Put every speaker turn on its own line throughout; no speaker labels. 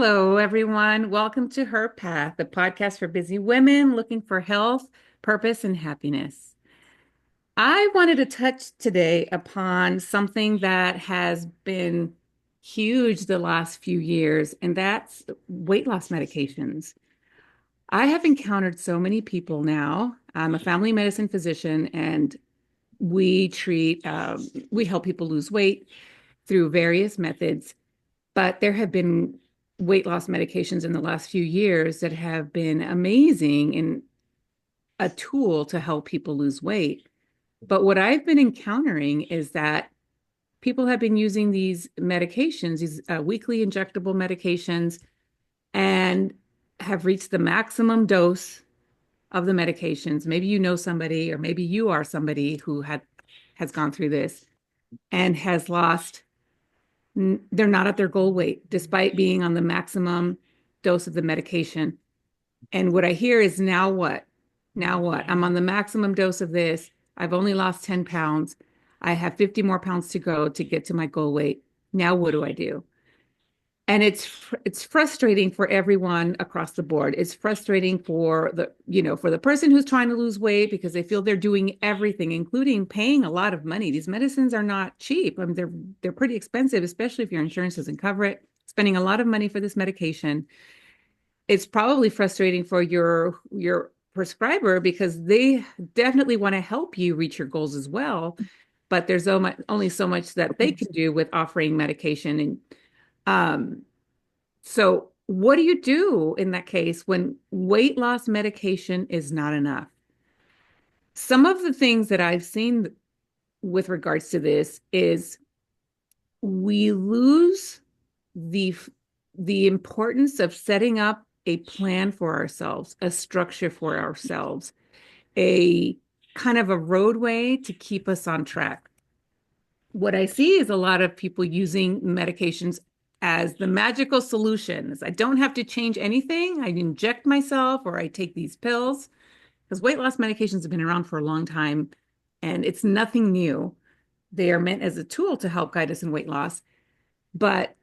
Hello, everyone. Welcome to HERPath, the podcast for busy women looking for health, purpose, and happiness. I wanted to touch today upon something that has been huge the last few years, and that's weight loss medications. I have encountered so many people now. I'm a family medicine physician, and we help people lose weight through various methods. But there have been weight loss medications in the last few years that have been amazing and a tool to help people lose weight. But what I've been encountering is that people have been using these medications, these weekly injectable medications, and have reached the maximum dose of the medications. Maybe you know somebody, or maybe you are somebody who has gone through this and has lost they're not at their goal weight despite being on the maximum dose of the medication. And what I hear is, now what? Now what? I'm on the maximum dose of this. I've only lost 10 pounds. I have 50 more pounds to go to get to my goal weight. Now what do I do? And it's frustrating for everyone across the board. It's frustrating for the person who's trying to lose weight because they feel they're doing everything, including paying a lot of money. These medicines are not cheap. I mean, they're pretty expensive, especially if your insurance doesn't cover it. Spending a lot of money for this medication. It's probably frustrating for your prescriber because they definitely want to help you reach your goals as well. But there's only so much that they can do with offering medication. And so what do you do in that case when weight loss medication is not enough? Some of the things that I've seen with regards to this is we lose the the importance of setting up a plan for ourselves, a structure for ourselves, a kind of a roadway to keep us on track. What I see is a lot of people using medications as the magical solutions. I don't have to change anything. I inject myself or I take these pills because weight loss medications have been around for a long time and it's nothing new. They are meant as a tool to help guide us in weight loss, but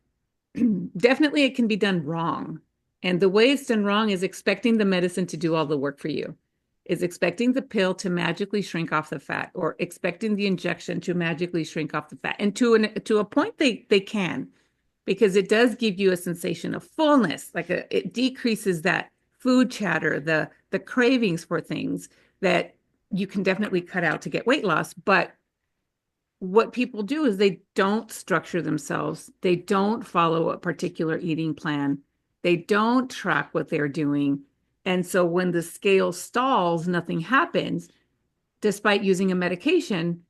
definitely it can be done wrong. And the way it's done wrong is expecting the medicine to do all the work for you, is expecting the pill to magically shrink off the fat or expecting the injection to magically shrink off the fat. And to a point, they can, because it does give you a sensation of fullness, it decreases that food chatter, the cravings for things that you can definitely cut out to get weight loss. But what people do is they don't structure themselves. They don't follow a particular eating plan. They don't track what they're doing. And so when the scale stalls, nothing happens. Despite using a medication,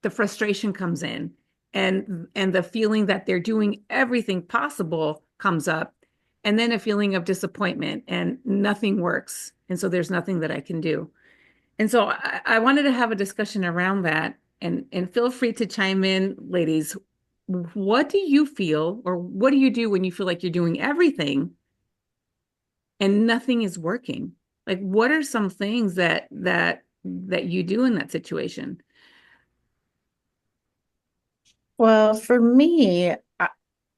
the frustration comes in and the feeling that they're doing everything possible comes up. And then a feeling of disappointment and nothing works. And so there's nothing that I can do. And so I wanted to have a discussion around that and feel free to chime in, ladies. What do you feel, or what do you do when you feel like you're doing everything and nothing is working? Like, what are some things that you do in that situation?
Well, for me,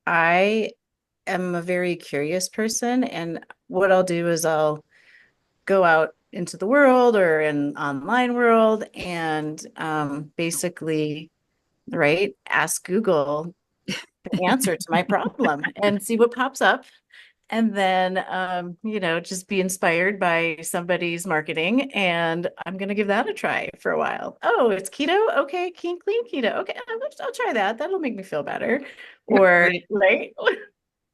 I am a very curious person, and what I'll do is I'll go out into the world or an online world and basically, right, ask Google the answer to my problem and see what pops up. And then, just be inspired by somebody's marketing, and I'm gonna give that a try for a while. Oh, it's keto? Okay, clean keto. Okay, I'll try that. That'll make me feel better. Or,
Right,
right,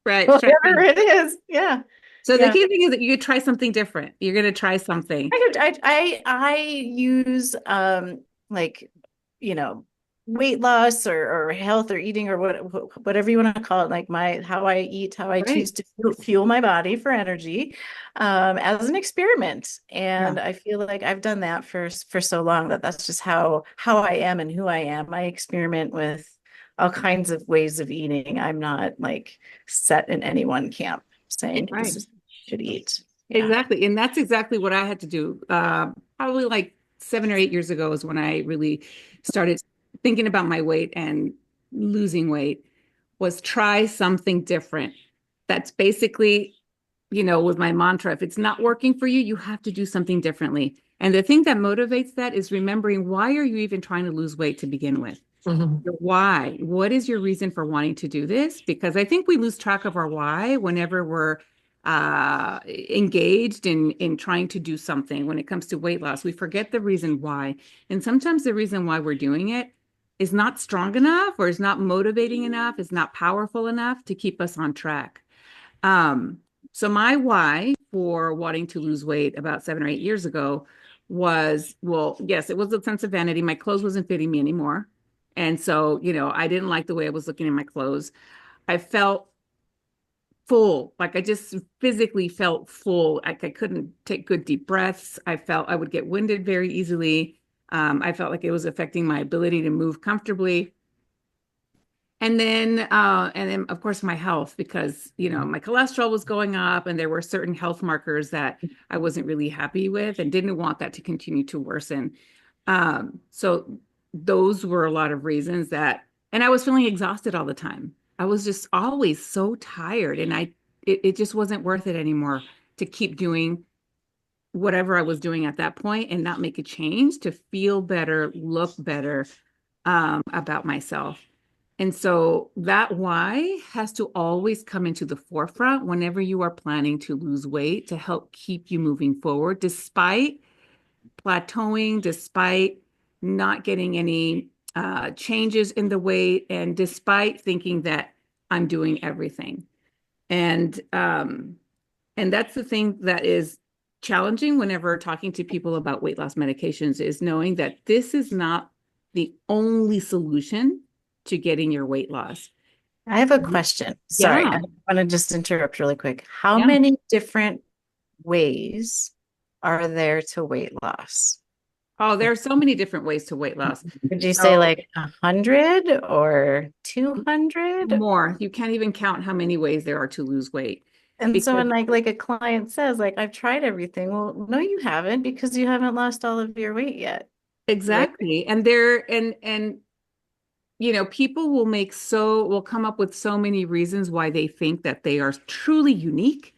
right.
whatever it is. Yeah,
So the
yeah.
key thing is that you try something different. You're going to try something.
I use like you know weight loss or health or eating or whatever you want to call it, like my how I eat, how I
Right.
choose to fuel my body for energy, as an experiment.
Yeah.
And I feel like I've done that for so long that that's just how I am and who I am. I experiment with all kinds of ways of eating. I'm not like set in any one camp saying this
Right.
is what you should eat. Yeah.
Exactly. And that's exactly what I had to do. Probably like 7 or 8 years ago is when I really started thinking about my weight and losing weight, was try something different. That's basically, with my mantra, if it's not working for you, you have to do something differently. And the thing that motivates that is remembering, why are you even trying to lose weight to begin with?
Mhm.
Your why. What is your reason for wanting to do this? Because I think we lose track of our why whenever we're engaged in trying to do something. When it comes to weight loss, we forget the reason why. And sometimes the reason why we're doing it is not strong enough, or is not motivating enough, is not powerful enough to keep us on track. Um, so my why for wanting to lose weight about 7 or 8 years ago was, well, yes, it was a sense of vanity. My clothes wasn't fitting me anymore. And so, I didn't like the way I was looking in my clothes. I felt full, like I just physically felt full. Like I couldn't take good deep breaths. I felt I would get winded very easily. I felt like it was affecting my ability to move comfortably. And then of course my health, because my cholesterol was going up, and there were certain health markers that I wasn't really happy with and didn't want that to continue to worsen. So those were a lot of reasons and I was feeling exhausted all the time. I was just always so tired, and it just wasn't worth it anymore to keep doing whatever I was doing at that point and not make a change to feel better, look better, about myself. And so that why has to always come into the forefront whenever you are planning to lose weight, to help keep you moving forward, despite plateauing, despite not getting any changes in the weight, and despite thinking that I'm doing everything. And and that's the thing that is challenging whenever talking to people about weight loss medications, is knowing that this is not the only solution to getting your weight loss.
I have a question. Sorry,
Yeah.
I want to just interrupt really quick. How
Yeah.
many different ways are there to weight loss?
Oh, there
Like,
are so many different ways to weight loss.
would you say
So
like 100 or 200?
more, you can't even count how many ways there are to lose weight,
And so
because
when like a client says like I've tried everything, well, no, you haven't because you haven't lost all of your weight yet, right?
exactly. And there and people will come up with so many reasons why they think that they are truly unique,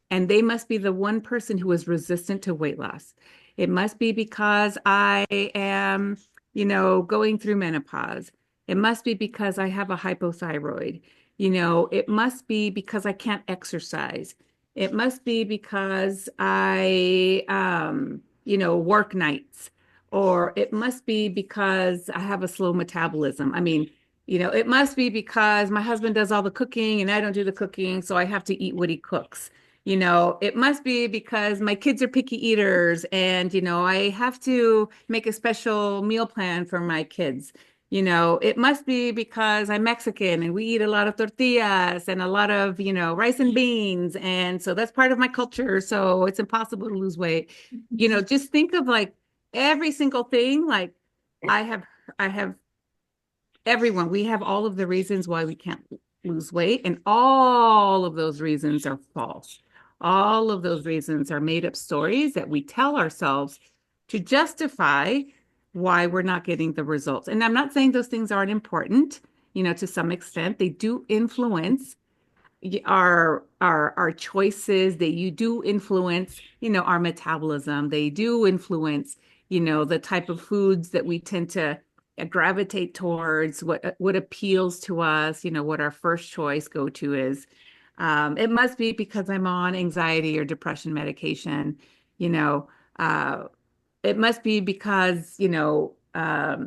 and they must be the one person who is resistant to weight loss. It must be because I am, going through menopause. It must be because I have a hypothyroid. It must be because I can't exercise. It must be because I, work nights, or it must be because I have a slow metabolism. I mean, it must be because my husband does all the cooking and I don't do the cooking, so I have to eat what he cooks. It must be because my kids are picky eaters, and, I have to make a special meal plan for my kids. It must be because I'm Mexican and we eat a lot of tortillas and a lot of, rice and beans. And so that's part of my culture. So it's impossible to lose weight. Just think of like every single thing. Like I have, I have everyone, we have all of the reasons why we can't lose weight, and all of those reasons are false. All of those reasons are made up stories that we tell ourselves to justify why we're not getting the results. And I'm not saying those things aren't important, to some extent. They do influence our choices. They you do influence, our metabolism. They do influence, the type of foods that we tend to gravitate towards, what appeals to us, what our first choice go to is. It must be because I'm on anxiety or depression medication, you know. Uh, it must be because, uh,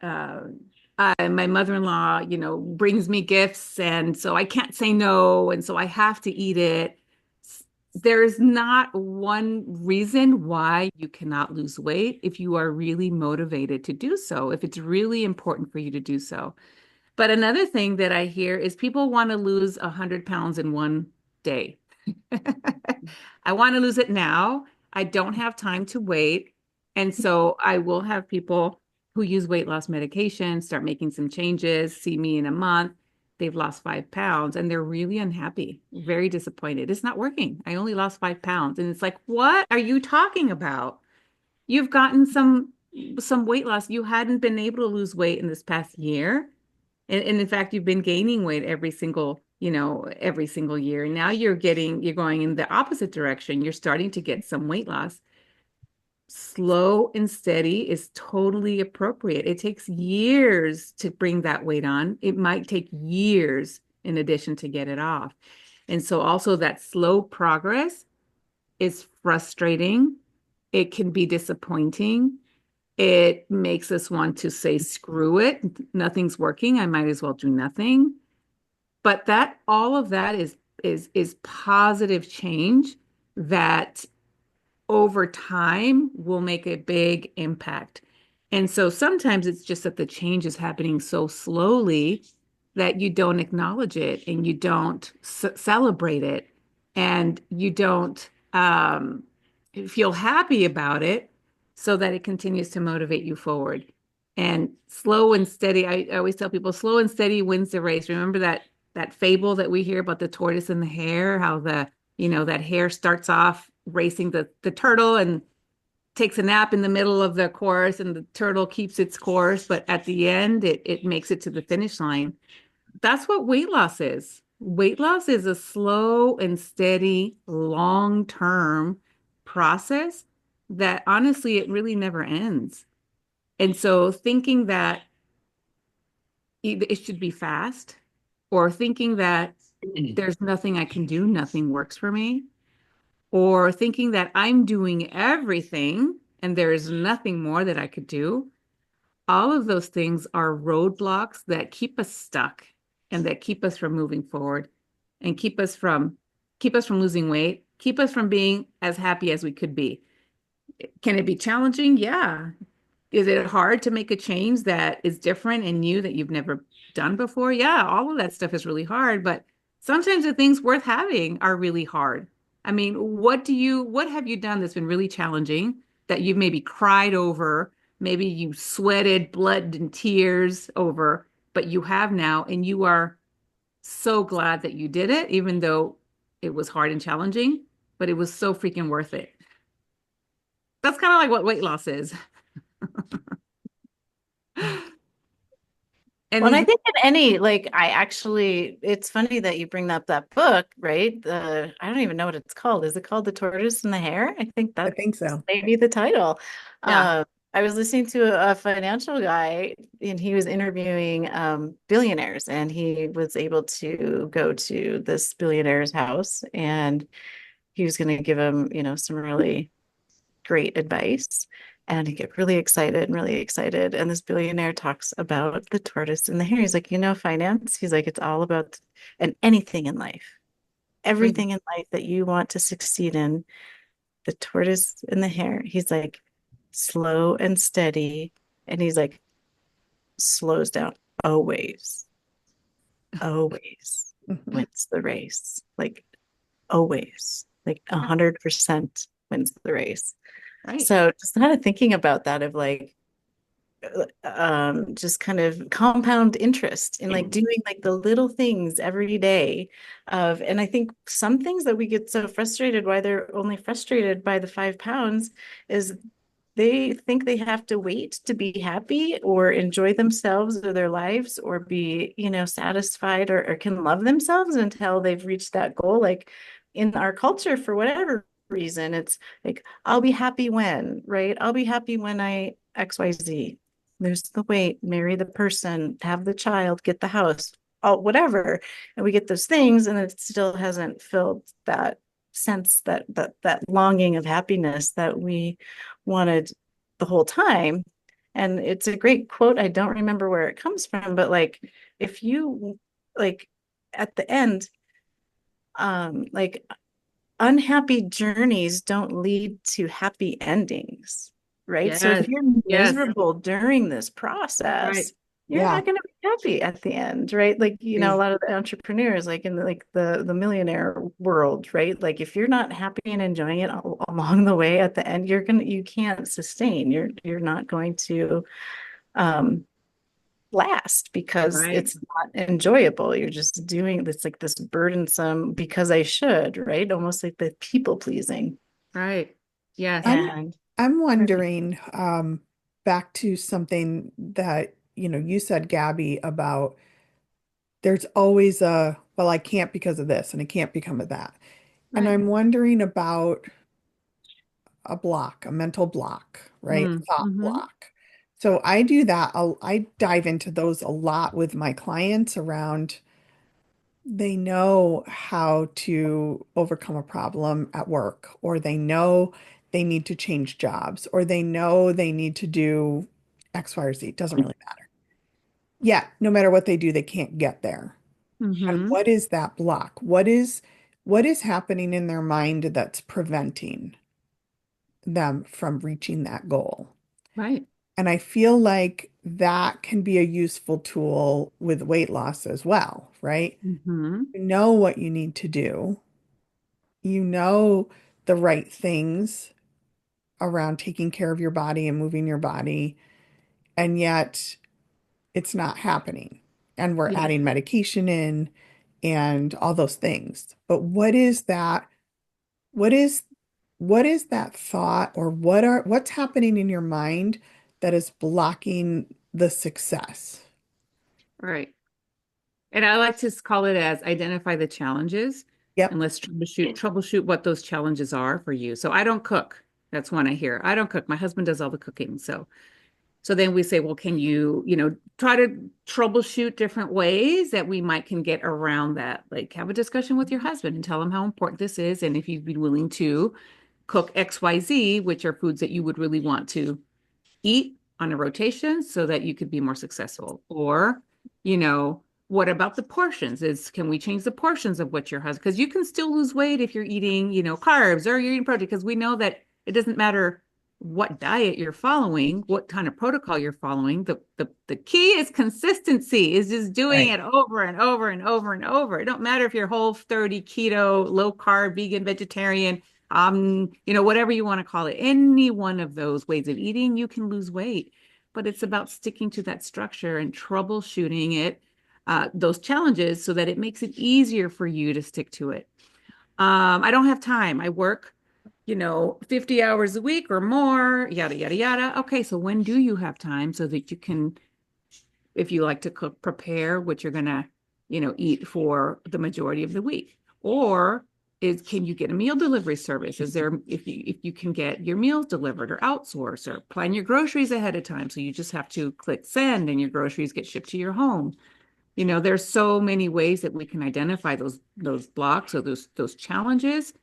my mother-in-law, brings me gifts, and so I can't say no, and so I have to eat it. There's not one reason why you cannot lose weight if you are really motivated to do so, if it's really important for you to do so. But another thing that I hear is people want to lose 100 pounds in one day. I want to lose it now. I don't have time to wait. And so I will have people who use weight loss medication start making some changes, see me in a month. They've lost 5 pounds and they're really unhappy, very disappointed. It's not working. I only lost 5 pounds. And it's like, what are you talking about? You've gotten some weight loss. You hadn't been able to lose weight in this past year. And in fact, you've been gaining weight every single, every single year. Now you're going in the opposite direction. You're starting to get some weight loss. Slow and steady is totally appropriate. It takes years to bring that weight on. It might take years in addition to get it off. And so also that slow progress is frustrating. It can be disappointing. It makes us want to say, screw it. Nothing's working. I might as well do nothing. But that all of that is positive change that over time will make a big impact. And so sometimes it's just that the change is happening so slowly that you don't acknowledge it and you don't celebrate it and you don't feel happy about it so that it continues to motivate you forward. And slow and steady, I always tell people slow and steady wins the race. Remember that fable that we hear about the tortoise and the hare, how that hare starts off racing the turtle and takes a nap in the middle of the course and the turtle keeps its course, but at the end it makes it to the finish line. That's what weight loss is. Weight loss is a slow and steady, long-term process that honestly it really never ends. And so thinking that it should be fast or thinking that there's nothing I can do, nothing works for me, or thinking that I'm doing everything and there is nothing more that I could do, all of those things are roadblocks that keep us stuck and that keep us from moving forward and keep us from losing weight, keep us from being as happy as we could be. Can it be challenging? Yeah. Is it hard to make a change that is different and new that you've never done before? Yeah, all of that stuff is really hard, but sometimes the things worth having are really hard. I mean, what have you done that's been really challenging that you've maybe cried over, maybe you sweated blood and tears over, but you have now, and you are so glad that you did it, even though it was hard and challenging, but it was so freaking worth it. That's kind of like what weight loss is.
When I
And
think in any, like, I actually, it's funny that you bring up that book, right? I don't even know what it's called. Is it called The Tortoise and the Hare? I think
I
that's
think so.
maybe the title.
yeah.
Uh, I was listening to a financial guy and he was interviewing billionaires and he was able to go to this billionaire's house and he was going to give him, some really great advice. And he get really excited and really excited. And this billionaire talks about the tortoise and the hare. He's like, finance. He's like, it's all about and anything in life,
Mhm.
everything in life that you want to succeed in, the tortoise and the hare. He's like, slow and steady. And he's like, slows down always, always wins the race. Like always, like 100% wins the race.
Right.
So just kind of thinking about that of like just kind of compound interest in like doing like the little things every day and I think some things that we get so frustrated why they're only frustrated by the 5 pounds is they think they have to wait to be happy or enjoy themselves or their lives or be, satisfied or can love themselves until they've reached that goal. Like in our culture, for whatever reason, it's like, I'll be happy when, right? I'll be happy when I XYZ, lose the weight, marry the person, have the child, get the house, all whatever. And we get those things and it still hasn't filled that sense that longing of happiness that we wanted the whole time. And it's a great quote. I don't remember where it comes from, but like if you like at the end, like unhappy journeys don't lead to happy endings, right? So if
Yes.
you're
Yes.
miserable during this
Right.
process, you're
Yeah.
not going to be happy at the end, right? Like, a lot of the entrepreneurs, like in the millionaire world, right? Like if you're not happy and enjoying it along the way at the end, you can't sustain. You're not going to um last because
Right.
it's not enjoyable. You're just doing this like this burdensome because I should, right? Almost like the people pleasing.
Right. Yes.
I'm
And
I'm wondering, back to something that, you said, Gabby, about there's always a well, I can't because of this and I can't become of that. And
Right.
I'm wondering about a block, a mental block, right? A thought
Mm-hmm.
block. So I do that. I dive into those a lot with my clients around they know how to overcome a problem at work, or they know they need to change jobs, or they know they need to do X, Y, or Z. It doesn't really matter. Yeah, no matter what they do, they can't get there. And
Mm-hmm.
what is that block? What is happening in their mind that's preventing them from reaching that goal?
Right.
And I feel like that can be a useful tool with weight loss as well, right?
Mm-hmm.
You know what you need to do. You know the right things around taking care of your body and moving your body, and yet it's not happening. And we're
Yeah.
adding medication in and all those things. But what is that? What is what is that thought, or what's happening in your mind that is blocking the success?
Right. And I like to call it as identify the challenges and
Yep.
let's troubleshoot what those challenges are for you. So I don't cook. That's one I hear. I don't cook. My husband does all the cooking. So then we say, well, can you, try to troubleshoot different ways that we might can get around that? Like have a discussion with your husband and tell him how important this is and if you'd be willing to cook XYZ, which are foods that you would really want to eat on a rotation so that you could be more successful. Or, you know, what about the portions? Can we change the portions of what your husband, because you can still lose weight if you're eating, carbs or you're eating protein, because we know that it doesn't matter what diet you're following, what kind of protocol you're following. The key is consistency, is just doing
Right.
it over and over and over and over. It don't matter if you're whole 30, keto, low carb, vegan, vegetarian, whatever you want to call it, any one of those ways of eating, you can lose weight. But it's about sticking to that structure and troubleshooting it, those challenges, so that it makes it easier for you to stick to it. I don't have time. I work, 50 hours a week or more, yada, yada, yada. Okay, so when do you have time so that you can, if you like to cook, prepare what you're gonna, eat for the majority of the week? Or can you get a meal delivery service? Is there, if you can get your meals delivered or outsource or plan your groceries ahead of time, so you just have to click send and your groceries get shipped to your home. There's so many ways that we can identify those blocks or those challenges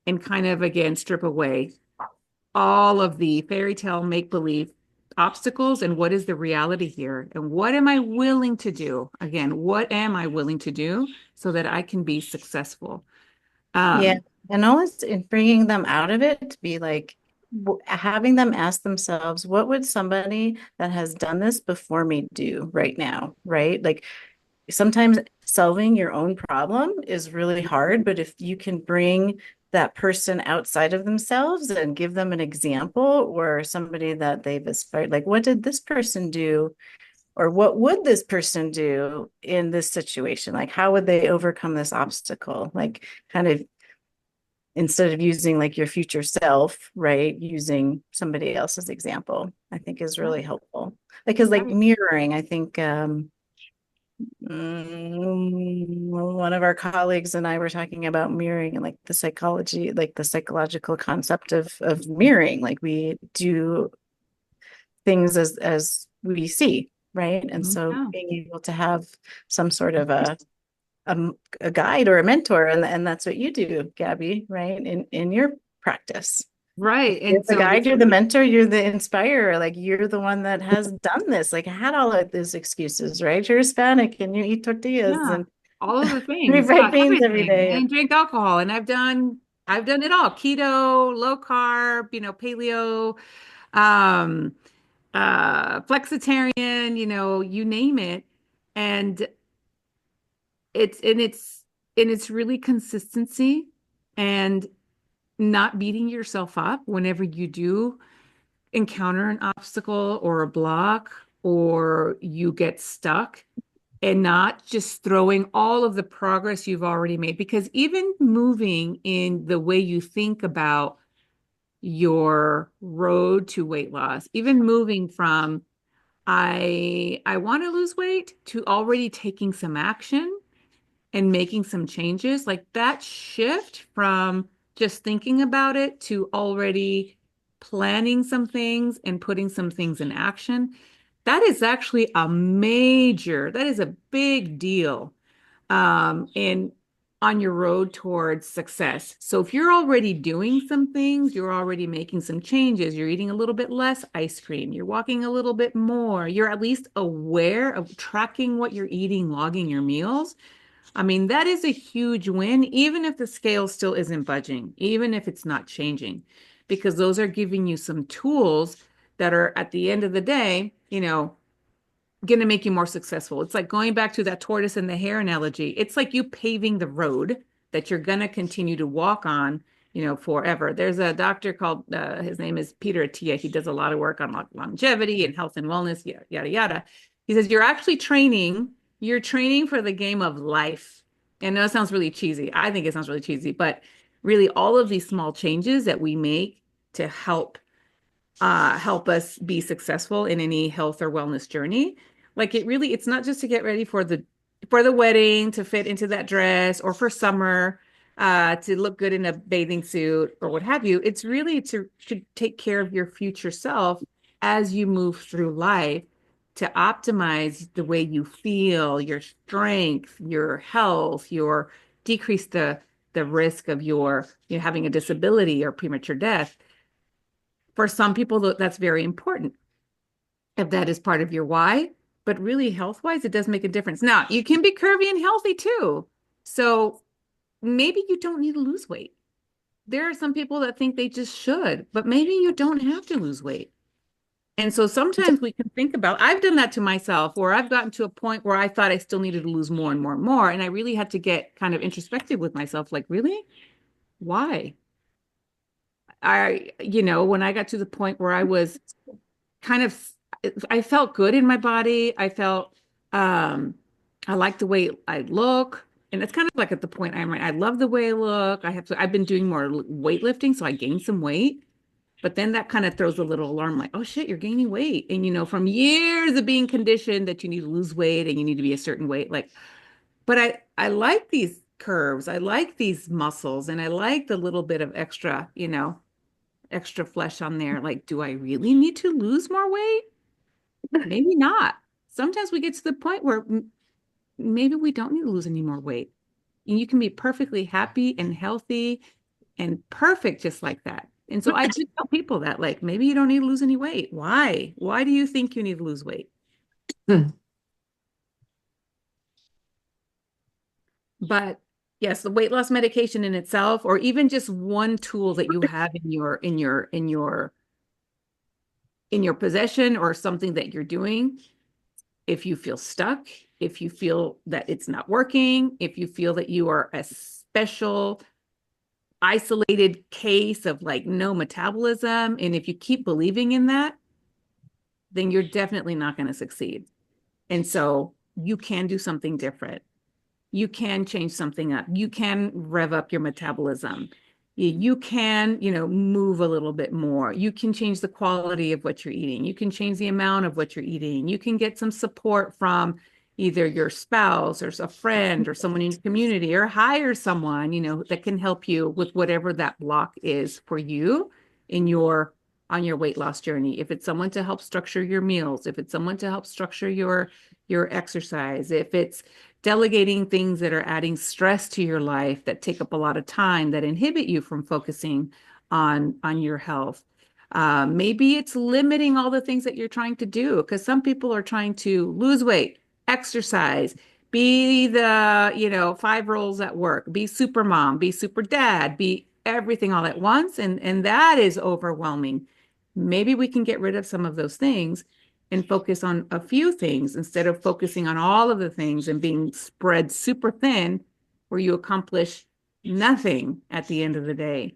and kind of again strip away all of the fairy tale make believe obstacles and what is the reality here and what am I willing to do? Again, what am I willing to do so that I can be successful?
Yeah.
Um,
And almost in bringing them out of it to be like having them ask themselves, what would somebody that has done this before me do right now? Right. Like sometimes solving your own problem is really hard, but if you can bring that person outside of themselves and give them an example or somebody that they've aspired, like, what did this person do? Or what would this person do in this situation? Like, how would they overcome this obstacle? Like, kind of instead of using like your future self, right? Using somebody else's example, I think is really
right,
helpful. Because like
right.
mirroring, I think one of our colleagues and I were talking about mirroring and like the psychology, like the psychological concept of mirroring. Like we do things as we see, right? And
Mhm.
so
Yeah.
being able to have some sort of a, a guide or a mentor, and that's what you do, Gabby, right? In your practice.
Right.
You're
And
the
so
guide,
this,
you're the mentor, you're the inspirer. Like you're the one that has done this, like had all of these excuses, right? You're Hispanic and you eat tortillas
yeah,
and
all of the things,
refried beans every
everything,
day.
and drink alcohol. And I've done it all: keto, low carb, paleo, um, flexitarian, you name it. And it's and it's and it's really consistency and not beating yourself up whenever you do encounter an obstacle or a block or you get stuck, and not just throwing all of the progress you've already made, because even moving in the way you think about your road to weight loss, even moving from I want to lose weight to already taking some action and making some changes, like that shift from just thinking about it to already planning some things and putting some things in action, that is actually that is a big deal in on your road towards success. So if you're already doing some things, you're already making some changes, you're eating a little bit less ice cream, you're walking a little bit more, you're at least aware of tracking what you're eating, logging your meals. I mean, that is a huge win, even if the scale still isn't budging, even if it's not changing, because those are giving you some tools that are at the end of the day, going to make you more successful. It's like going back to that tortoise and the hare analogy. It's like you paving the road that you're going to continue to walk on, forever. There's a doctor called, his name is Peter Attia. He does a lot of work on longevity and health and wellness, yada, yada. He says, you're training for the game of life. And that sounds really cheesy. I think it sounds really cheesy, but really all of these small changes that we make to help us be successful in any health or wellness journey. Like it's not just to get ready for the wedding, to fit into that dress, or for summer, to look good in a bathing suit or what have you. It's really to take care of your future self as you move through life, to optimize the way you feel, your strength, your health, your decrease the risk of your having a disability or premature death. For some people, that's very important if that is part of your why. But really, health wise, it does make a difference. Now, you can be curvy and healthy too. So maybe you don't need to lose weight. There are some people that think they just should, but maybe you don't have to lose weight. And so sometimes we can think about, I've done that to myself, where I've gotten to a point where I thought I still needed to lose more and more and more. And I really had to get kind of introspective with myself, like, really? Why? When I got to the point where I was kind of, I felt good in my body. Um, I like the way I look. And it's kind of like at the point I'm right. I love the way I look. I've been doing more weightlifting, so I gained some weight. But then that kind of throws a little alarm, like, oh shit, you're gaining weight. And from years of being conditioned that you need to lose weight and you need to be a certain weight, like, but I like these curves. I like these muscles, and I like the little bit of extra flesh on there. Like, do I really need to lose more weight? Maybe not. Sometimes we get to the point where maybe we don't need to lose any more weight. And you can be perfectly happy and healthy and perfect just like that. And so I do tell people that, like, maybe you don't need to lose any weight. Why? Why do you think you need to lose weight? But yes, the weight loss medication in itself, or even just one tool that you have in your possession, or something that you're doing, if you feel stuck, if you feel that it's not working, if you feel that you are a special isolated case of like no metabolism, and if you keep believing in that, then you're definitely not going to succeed. And so you can do something different. You can change something up. You can rev up your metabolism. You can, move a little bit more. You can change the quality of what you're eating. You can change the amount of what you're eating. You can get some support from either your spouse or a friend or someone in your community, or hire someone, that can help you with whatever that block is for you on your weight loss journey. If it's someone to help structure your meals, if it's someone to help structure your exercise, if it's delegating things that are adding stress to your life, that take up a lot of time, that inhibit you from focusing on your health. Maybe it's limiting all the things that you're trying to do, because some people are trying to lose weight, exercise, be the, 5 roles at work, be super mom, be super dad, be everything all at once. And that is overwhelming. Maybe we can get rid of some of those things and focus on a few things instead of focusing on all of the things and being spread super thin, where you accomplish nothing at the end of the day.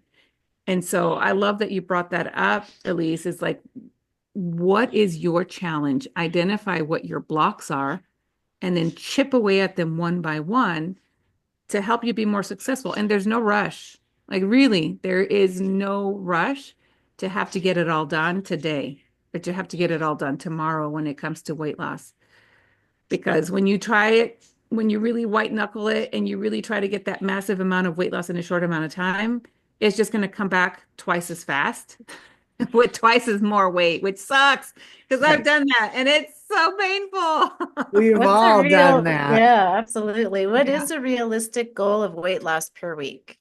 And so I love that you brought that up, Elise. Is like, what is your challenge? Identify what your blocks are, and then chip away at them one by one to help you be more successful. And there's no rush. Like, really, there is no rush to have to get it all done today, but to have to get it all done tomorrow when it comes to weight loss. Because when you try it when you really white knuckle it and you really try to get that massive amount of weight loss in a short amount of time, it's just going to come back twice as fast with twice as more weight, which sucks because I've
Right.
done that and it's so painful.
We've
What's a
all done
real,
that.
yeah, absolutely. What
Yeah.
is a realistic goal of weight loss per week?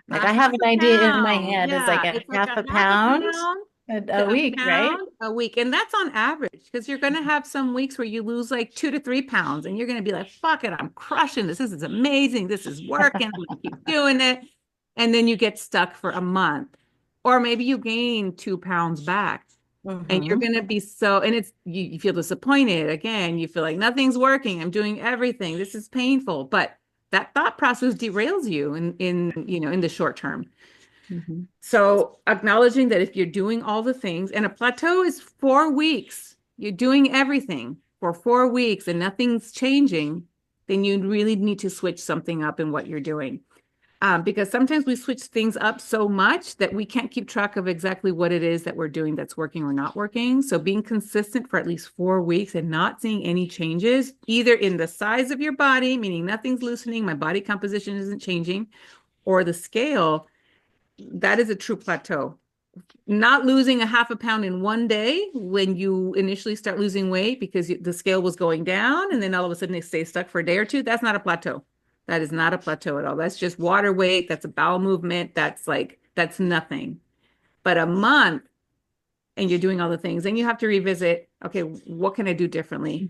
Like
A
I have
half
an
a
idea in my
pound.
head. It's like
Yeah,
a
it's like
half
a
a
half a
pound
pound
a
to a
week, right?
pound a week. And that's on average because you're going to have some weeks where you lose like 2 to 3 pounds and you're going to be like, fuck it, I'm crushing this. This is amazing. This is working. I'm going to keep doing it. And then you get stuck for a month. Or maybe you gain 2 pounds back and you're
Mm-hmm.
going to be so, and it's, you feel disappointed. Again, you feel like nothing's working. I'm doing everything. This is painful. But that thought process derails you in the short term.
Mm-hmm.
So acknowledging that if you're doing all the things, and a plateau is 4 weeks, you're doing everything for 4 weeks and nothing's changing, then you really need to switch something up in what you're doing. Because sometimes we switch things up so much that we can't keep track of exactly what it is that we're doing that's working or not working. So being consistent for at least 4 weeks and not seeing any changes, either in the size of your body, meaning nothing's loosening, my body composition isn't changing, or the scale, that is a true plateau. Not losing a half a pound in one day when you initially start losing weight because the scale was going down and then all of a sudden it stays stuck for a day or two, that's not a plateau. That is not a plateau at all. That's just water weight. That's a bowel movement. That's nothing. But a month and you're doing all the things, and you have to revisit, okay, what can I do differently?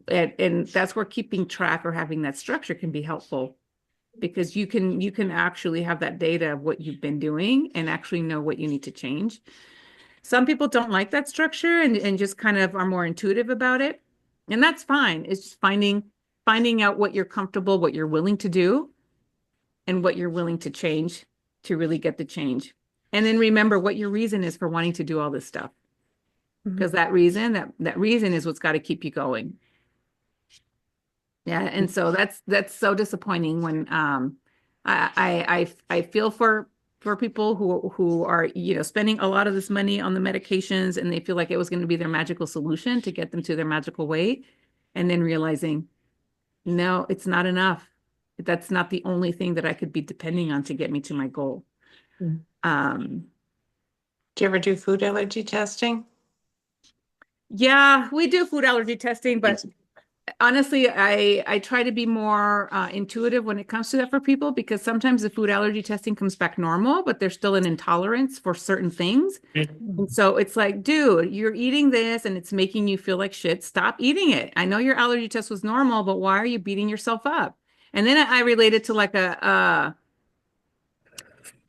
And that's where keeping track or having that structure can be helpful because you can actually have that data of what you've been doing and actually know what you need to change. Some people don't like that structure and just kind of are more intuitive about it. And that's fine. It's just finding out what you're comfortable, what you're willing to do, and what you're willing to change to really get the change. And then remember what your reason is for wanting to do all this stuff. Because that reason is what's got to keep you going. Yeah, and so that's so disappointing when I feel for people who are spending a lot of this money on the medications and they feel like it was going to be their magical solution to get them to their magical weight, and then realizing no, it's not enough. That's not the only thing that I could be depending on to get me to my goal.
Mm.
Do you ever do food allergy testing?
Yeah, we do food allergy testing, but honestly, I try to be more intuitive when it comes to that for people because sometimes the food allergy testing comes back normal, but there's still an intolerance for certain things. And so it's like, dude, you're eating this and it's making you feel like shit. Stop eating it. I know your allergy test was normal, but why are you beating yourself up? And then I relate it to like an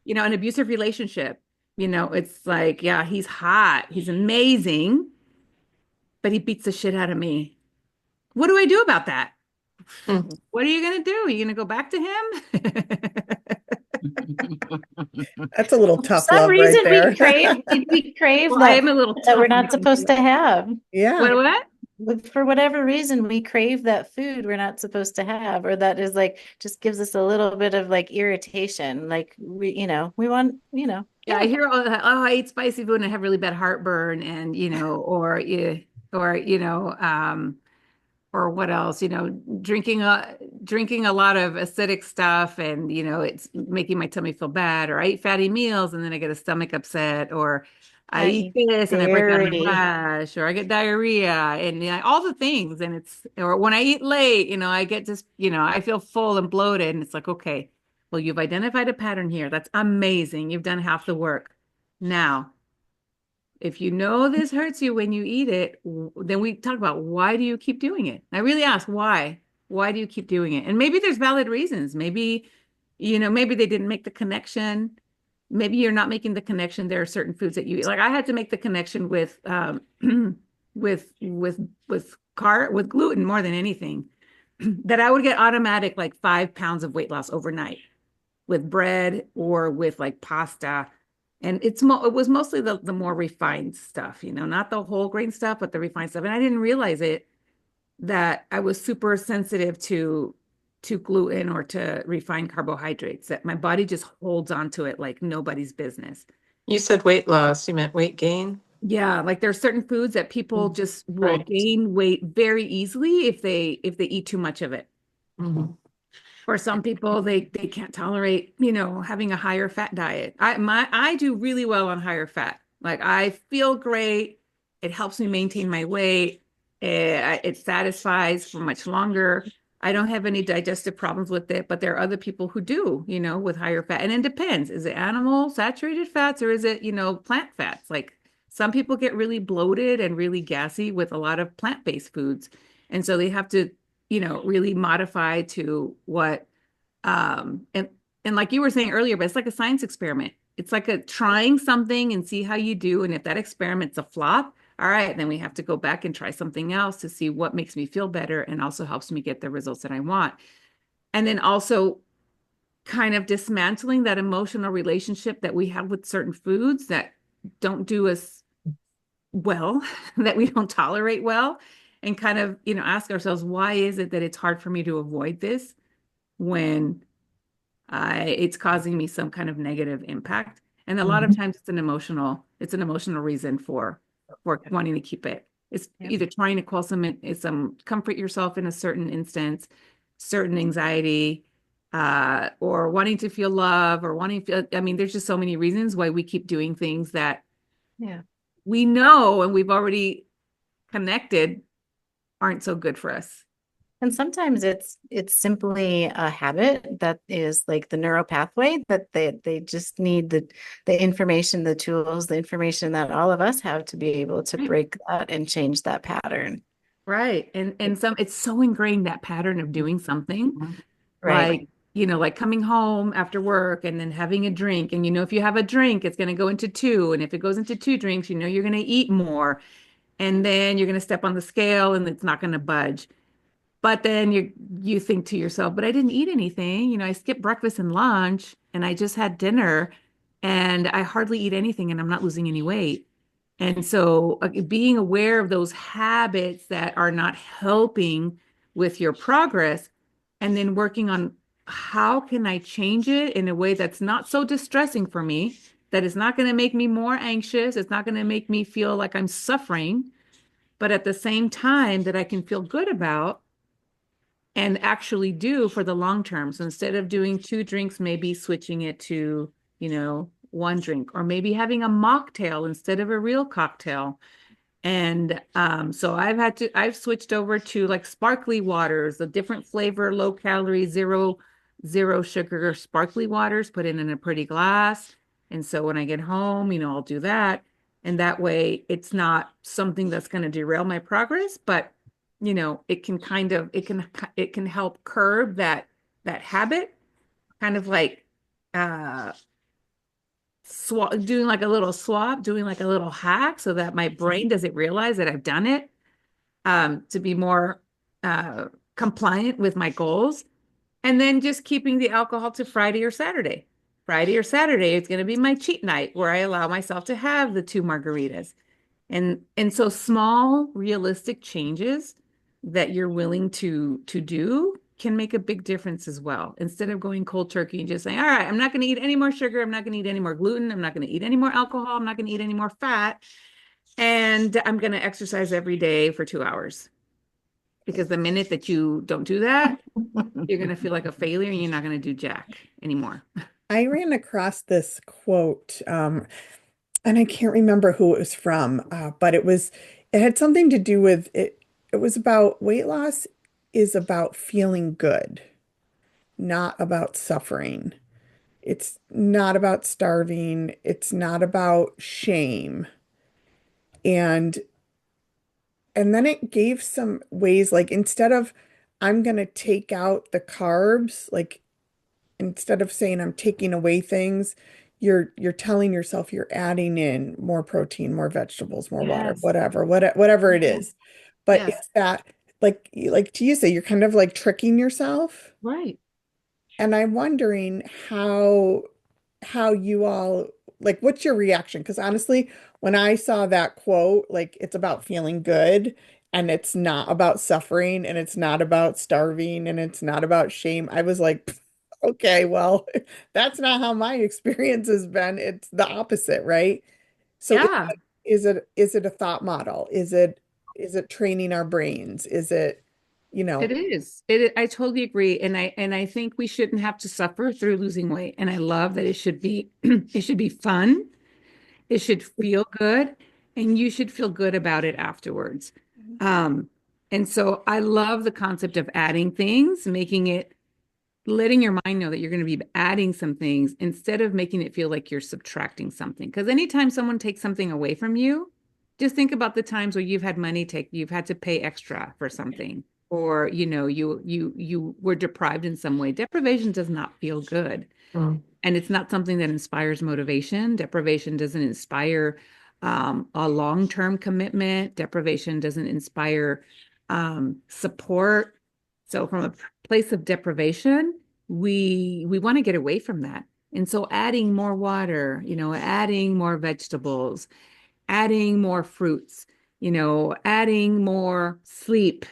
abusive relationship. It's like, yeah, he's hot, he's amazing, but he beats the shit out of me. What do I do about that?
Hmm.
What are you going to do? Are you going to go back to him?
That's a little
For
tough
some
love right
reason
there.
we crave
Well, I
that
am a little
that we're
tough.
not supposed to have.
Yeah.
What?
For whatever reason, we crave that food we're not supposed to have, or that is like just gives us a little bit of like irritation. Like we want,
Yeah, I hear, I eat spicy food and I have really bad heartburn and, or, or, or what else, drinking a lot of acidic stuff and, it's making my tummy feel bad, or I eat fatty meals and then I get a stomach upset, or I
I
eat
eat
this and I break out in a
dairy.
rash, or I get diarrhea and all the things. And or when I eat late, I get just, I feel full and bloated and it's like, okay, well, you've identified a pattern here. That's amazing. You've done half the work. Now, if you know this hurts you when you eat it, then we talk about why do you keep doing it? I really ask why. Why do you keep doing it? And maybe there's valid reasons. Maybe they didn't make the connection. Maybe you're not making the connection. There are certain foods that you eat. Like I had to make the connection with with gluten more than anything. That I would get automatic like 5 pounds of weight loss overnight with bread or with like pasta. And it was mostly the more refined stuff, not the whole grain stuff, but the refined stuff. And I didn't realize it that I was super sensitive to gluten or to refined carbohydrates, that my body just holds on to it like nobody's business.
You said weight loss. You meant weight gain?
Yeah, like there's certain foods that people
Mm.
just will
Right.
gain weight very easily if they eat too much of it.
Mhm.
For some people, they can't tolerate, having a higher fat diet. I do really well on higher fat. Like I feel great. It helps me maintain my weight. It satisfies for much longer. I don't have any digestive problems with it, but there are other people who do, with higher fat. And it depends. Is it animal saturated fats or is it, plant fats? Like some people get really bloated and really gassy with a lot of plant-based foods. And so they have to really modify to what and like you were saying earlier, but it's like a science experiment. It's like a trying something and see how you do. And if that experiment's a flop, all right, then we have to go back and try something else to see what makes me feel better and also helps me get the results that I want. And then also kind of dismantling that emotional relationship that we have with certain foods that don't do us well, that we don't tolerate well, and kind of, ask ourselves, why is it that it's hard for me to avoid this when it's causing me some kind of negative impact. And a lot of
Mhm.
times it's an emotional reason for wanting to keep it. It's
Yep.
either trying to quell some comfort yourself in a certain instance, certain anxiety, or wanting to feel love or wanting to feel, I mean, there's just so many reasons why we keep doing things that
Yeah.
we know and we've already connected aren't so good for us.
And sometimes it's simply a habit that is like the neural pathway that they just need the information, the tools, the information that all of us have to be able to
Right.
break that and change that pattern.
Right. And it's so ingrained that pattern of doing something
Mhm.
Right.
like, like coming home after work and then having a drink. And if you have a drink, it's going to go into two. And if it goes into two drinks, you're going to eat more. And then you're going to step on the scale and it's not going to budge. But then you think to yourself, but I didn't eat anything. I skipped breakfast and lunch and I just had dinner and I hardly eat anything and I'm not losing any weight. And so being aware of those habits that are not helping with your progress and then working on how can I change it in a way that's not so distressing for me, that is not going to make me more anxious, it's not going to make me feel like I'm suffering, but at the same time that I can feel good about and actually do for the long term. So instead of doing two drinks, maybe switching it to, one drink, or maybe having a mocktail instead of a real cocktail. And so I've switched over to like sparkly waters, the different flavor, low calorie, zero sugar sparkly waters, put in a pretty glass. And so when I get home, I'll do that. And that way it's not something that's going to derail my progress, but it can kind of, it can help curb that habit, kind of like uh doing like a little swap, doing like a little hack so that my brain doesn't realize that I've done it, to be more uh, compliant with my goals. And then just keeping the alcohol to Friday or Saturday. Friday or Saturday, it's going to be my cheat night where I allow myself to have the two margaritas. And so small, realistic changes that you're willing to do can make a big difference as well. Instead of going cold turkey and just saying, all right, I'm not going to eat any more sugar, I'm not going to eat any more gluten, I'm not going to eat any more alcohol, I'm not going to eat any more fat, and I'm going to exercise every day for 2 hours. Because the minute that you don't do that, you're going to feel like a failure and you're not going to do jack anymore.
I ran across this quote, and I can't remember who it was from, but it had something to do with it. It was about weight loss is about feeling good, not about suffering. It's not about starving. It's not about shame. And and then it gave some ways, like instead of I'm gonna take out the carbs, like instead of saying I'm taking away things, you're telling yourself you're adding in more protein, more vegetables, more water,
Yes.
whatever it is. But
Yes.
it's that like to you say, you're kind of like tricking yourself.
Right.
And I'm wondering how you all like what's your reaction? Because honestly, when I saw that quote, like it's about feeling good and it's not about suffering and it's not about starving and it's not about shame, I was like, "Pff, okay, well, that's not how my experience has been. It's the opposite, right? So
Yeah.
Is it a thought model? Is it training our brains? Is it, you
It
know,
is. I totally agree. And I think we shouldn't have to suffer through losing weight. And I love that it should be it should be fun. It should feel good, and you should feel good about it afterwards. Um, and so I love the concept of adding things, making it, letting your mind know that you're going to be adding some things instead of making it feel like you're subtracting something. Because anytime someone takes something away from you, just think about the times where you've had to pay extra for something, or you were deprived in some way. Deprivation does not feel good.
Mm.
And it's not something that inspires motivation. Deprivation doesn't inspire a long-term commitment. Deprivation doesn't inspire support. So from a place of deprivation, we want to get away from that. And so adding more water, adding more vegetables, adding more fruits, adding more sleep,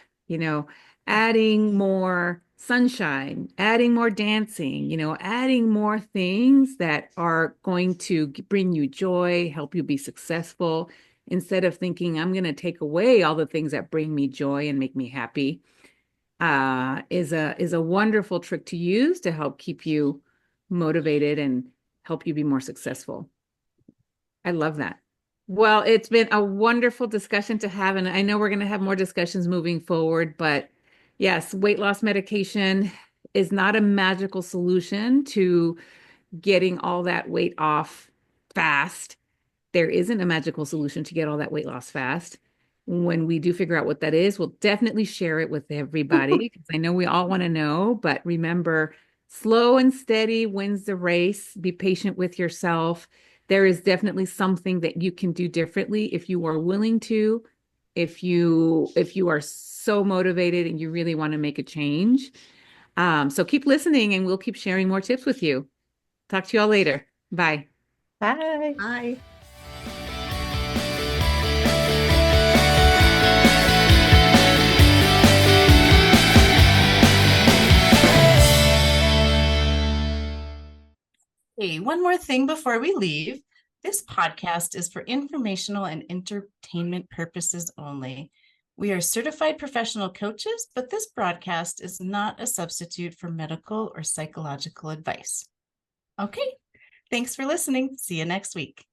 adding more sunshine, adding more dancing, adding more things that are going to bring you joy, help you be successful, instead of thinking, I'm going to take away all the things that bring me joy and make me happy, is a wonderful trick to use to help keep you motivated and help you be more successful. I love that. Well, it's been a wonderful discussion to have, and I know we're going to have more discussions moving forward, but yes, weight loss medication is not a magical solution to getting all that weight off fast. There isn't a magical solution to get all that weight loss fast. When we do figure out what that is, we'll definitely share it with everybody because I know we all want to know. But remember, slow and steady wins the race. Be patient with yourself. There is definitely something that you can do differently if you are willing to, if you are so motivated and you really want to make a change. So keep listening and we'll keep sharing more tips with you. Talk to you all later. Bye.
Bye.
Bye.
Hey, one more thing before we leave. This podcast is for informational and entertainment purposes only. We are certified professional coaches, but this broadcast is not a substitute for medical or psychological advice. Okay, thanks for listening. See you next week.